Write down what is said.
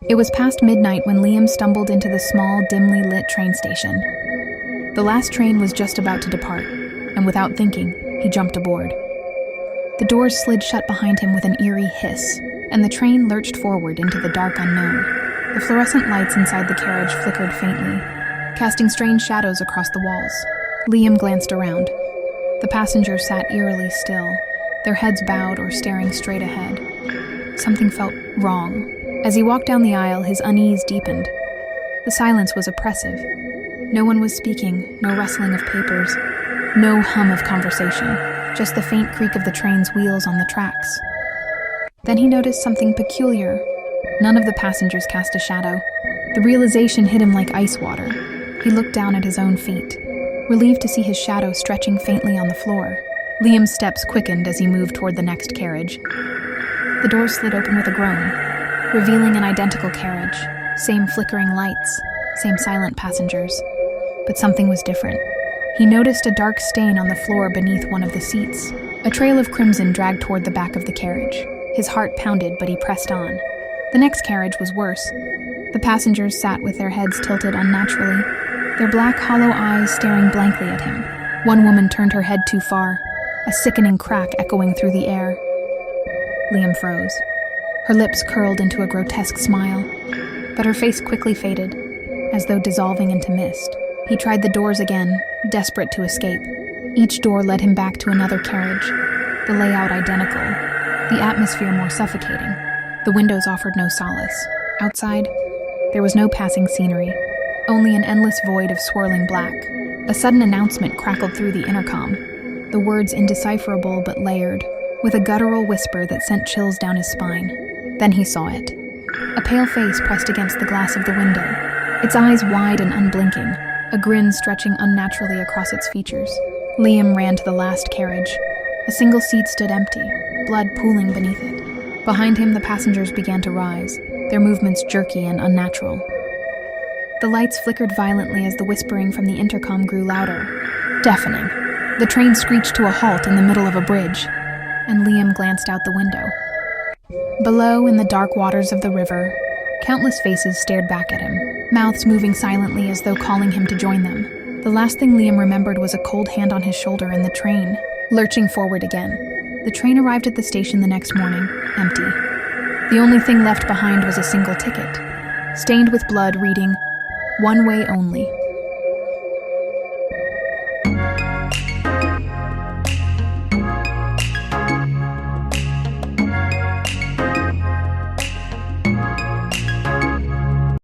It was past midnight when Liam stumbled into the small, dimly lit train station. The last train was just about to depart, and without thinking, he jumped aboard. The doors slid shut behind him with an eerie hiss, and the train lurched forward into the dark unknown. The fluorescent lights inside the carriage flickered faintly, casting strange shadows across the walls. Liam glanced around. The passengers sat eerily still, their heads bowed or staring straight ahead. Something felt wrong. As he walked down the aisle, his unease deepened. The silence was oppressive. No one was speaking, no rustling of papers, no hum of conversation, just the faint creak of the train's wheels on the tracks. Then he noticed something peculiar. None of the passengers cast a shadow. The realization hit him like ice water. He looked down at his own feet, relieved to see his shadow stretching faintly on the floor. Liam's steps quickened as he moved toward the next carriage. The door slid open with a groan, revealing an identical carriage. Same flickering lights, same silent passengers. But something was different. He noticed a dark stain on the floor beneath one of the seats. A trail of crimson dragged toward the back of the carriage. His heart pounded, but he pressed on. The next carriage was worse. The passengers sat with their heads tilted unnaturally, their black, hollow eyes staring blankly at him. One woman turned her head too far, a sickening crack echoing through the air. Liam froze. Her lips curled into a grotesque smile, but her face quickly faded, as though dissolving into mist. He tried the doors again, desperate to escape. Each door led him back to another carriage, the layout identical, the atmosphere more suffocating. The windows offered no solace. Outside, there was no passing scenery, only an endless void of swirling black. A sudden announcement crackled through the intercom, the words indecipherable but layered, with a guttural whisper that sent chills down his spine. Then he saw it. A pale face pressed against the glass of the window, its eyes wide and unblinking, a grin stretching unnaturally across its features. Liam ran to the last carriage. A single seat stood empty, blood pooling beneath it. Behind him, the passengers began to rise, their movements jerky and unnatural. The lights flickered violently as the whispering from the intercom grew louder, deafening. The train screeched to a halt in the middle of a bridge, and Liam glanced out the window. Below, in the dark waters of the river, countless faces stared back at him, mouths moving silently as though calling him to join them. The last thing Liam remembered was a cold hand on his shoulder and the train, lurching forward again. The train arrived at the station the next morning, empty. The only thing left behind was a single ticket, stained with blood reading, "One way only."